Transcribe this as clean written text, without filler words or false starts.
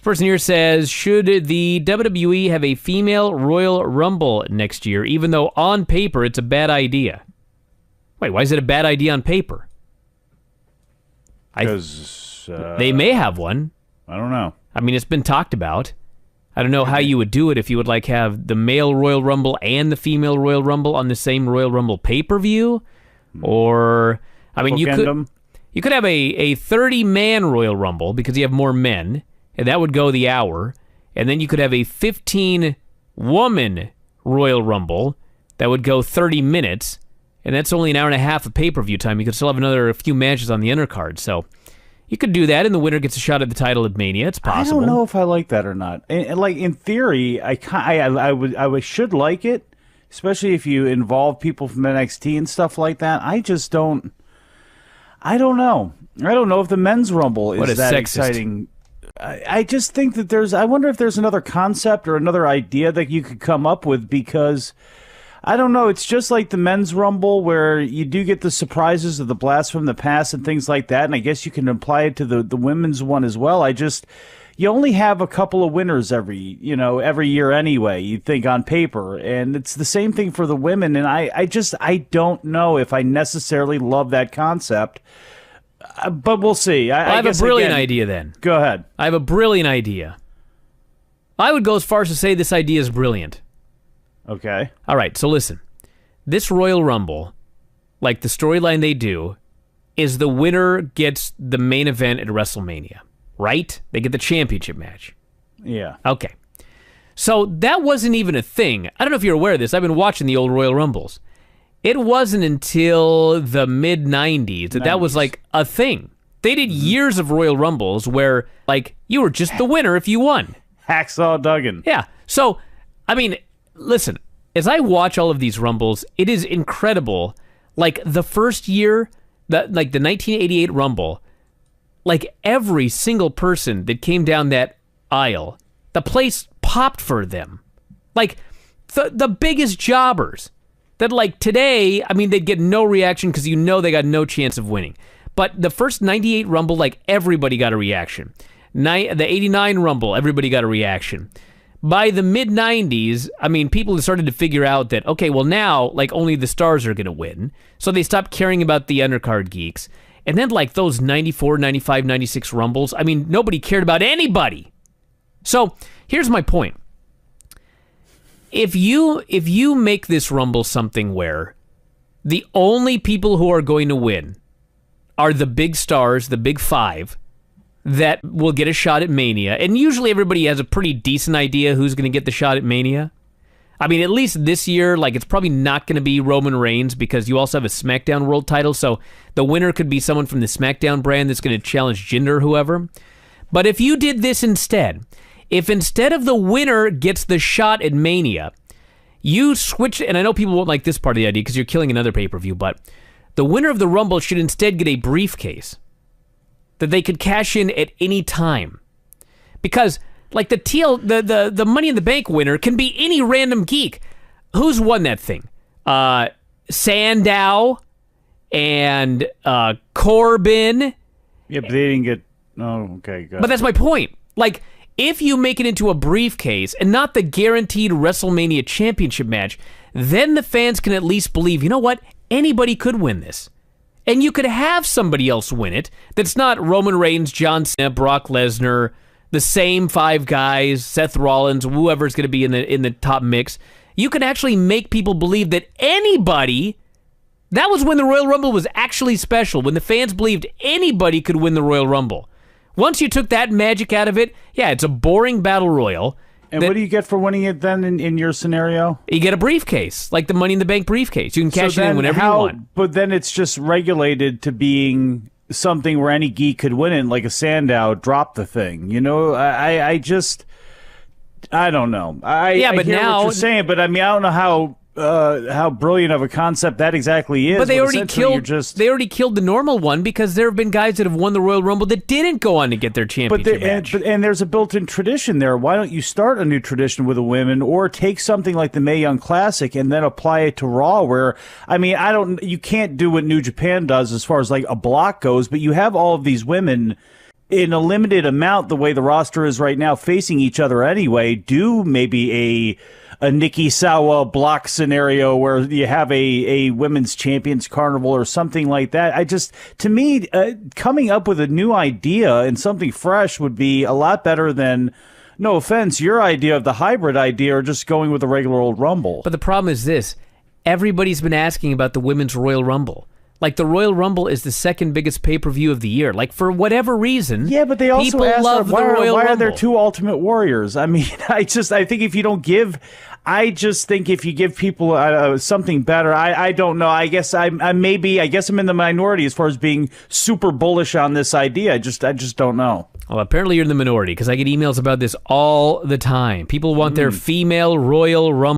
Person here says, should the WWE have a female Royal Rumble next year, even though on paper it's a bad idea? Wait, why is it a bad idea on paper? Because they may have one. I don't know. I mean, it's been talked about. I don't know how you would do it if you would like have the male Royal Rumble and the female Royal Rumble on the same Royal Rumble pay-per-view, or I mean, you could have a 30-man Royal Rumble because you have more men, and that would go the hour, and then you could have a 15-woman Royal Rumble that would go 30 minutes, and that's only an hour and a half of pay-per-view time. You could still have a few matches on the undercard, so you could do that, and the winner gets a shot at the title at Mania. It's possible. I don't know if I like that or not. And like in theory, I should like it, especially if you involve people from NXT and stuff like that. I just don't. I don't know. I don't know if the men's Rumble is that sexist. Exciting. I just think that I wonder if there's another concept or another idea that you could come up with, because I don't know. It's just like the men's Rumble where you do get the surprises of the blast from the past and things like that. And I guess you can apply it to the women's one as well. You only have a couple of winners every year anyway, you think, on paper. And it's the same thing for the women. And I don't know if I necessarily love that concept. But we'll see. I have a brilliant idea then. Go ahead. I have a brilliant idea. I would go as far as to say this idea is brilliant. Okay. All right, so listen. This Royal Rumble, like the storyline they do, is the winner gets the main event at WrestleMania, right? They get the championship match. Yeah. Okay. So that wasn't even a thing. I don't know if you're aware of this. I've been watching the old Royal Rumbles. It wasn't until the mid-90s that was like a thing. They did years of Royal Rumbles where like you were just the winner if you won. Hacksaw Duggan. Yeah. So, I mean, listen, as I watch all of these Rumbles, it is incredible. Like the first year, the 1988 Rumble, like every single person that came down that aisle, the place popped for them. Like the biggest jobbers. That like today, I mean, they'd get no reaction because they got no chance of winning. But the first 98 Rumble, like everybody got a reaction. The 89 Rumble, everybody got a reaction. By the mid-90s, I mean, people had started to figure out that, okay, well now, like only the stars are going to win. So they stopped caring about the undercard geeks. And then like those 94, 95, 96 Rumbles, I mean, nobody cared about anybody. So here's my point. If you make this Rumble something where the only people who are going to win are the big stars, the big five, that will get a shot at Mania, and usually everybody has a pretty decent idea who's going to get the shot at Mania. I mean, at least this year, like it's probably not going to be Roman Reigns because you also have a SmackDown World title, so the winner could be someone from the SmackDown brand that's going to challenge Jinder or whoever. But if you did this instead, if instead of the winner gets the shot at Mania, you switch, and I know people won't like this part of the idea because you're killing another pay-per-view, but the winner of the Rumble should instead get a briefcase that they could cash in at any time. Because, like, the Money in the Bank winner can be any random geek. Who's won that thing? Sandow and Corbin. Yeah, but they didn't get... Oh, okay, good. But that's my point. Like, if you make it into a briefcase and not the guaranteed WrestleMania championship match, then the fans can at least believe, you know what? Anybody could win this. And you could have somebody else win it that's not Roman Reigns, John Cena, Brock Lesnar, the same five guys, Seth Rollins, whoever's going to be in the top mix. You can actually make people believe that anybody... That was when the Royal Rumble was actually special, when the fans believed anybody could win the Royal Rumble. Once you took that magic out of it, yeah, it's a boring battle royal. And what do you get for winning it then in your scenario? You get a briefcase, like the Money in the Bank briefcase. You can cash it in whenever you want. But then it's just regulated to being something where any geek could win it, like a Sandow drop the thing. You know, I don't know. I hear what you're saying, but I mean, I don't know how brilliant of a concept that exactly is. But they already killed the normal one because there have been guys that have won the Royal Rumble that didn't go on to get their championship match. And there's a built-in tradition there. Why don't you start a new tradition with the women, or take something like the Mae Young Classic and then apply it to Raw? Where I mean, you can't do what New Japan does as far as like a block goes, but you have all of these women in a limited amount, the way the roster is right now, facing each other anyway, do maybe a Nikki Sawa block scenario where you have a women's champions carnival or something like that. To me, coming up with a new idea and something fresh would be a lot better than, no offense, your idea of the hybrid idea or just going with a regular old Rumble. But the problem is this. Everybody's been asking about the women's Royal Rumble. Like, the Royal Rumble is the second biggest pay-per-view of the year. Like, for whatever reason, yeah, but they also people asked love why, the Royal why Rumble. are there two Ultimate Warriors? I mean, I think if you don't give, I just think if you give people something better, I don't know. I guess I'm in the minority as far as being super bullish on this idea. I just don't know. Well, apparently you're in the minority because I get emails about this all the time. People want their female Royal Rumble.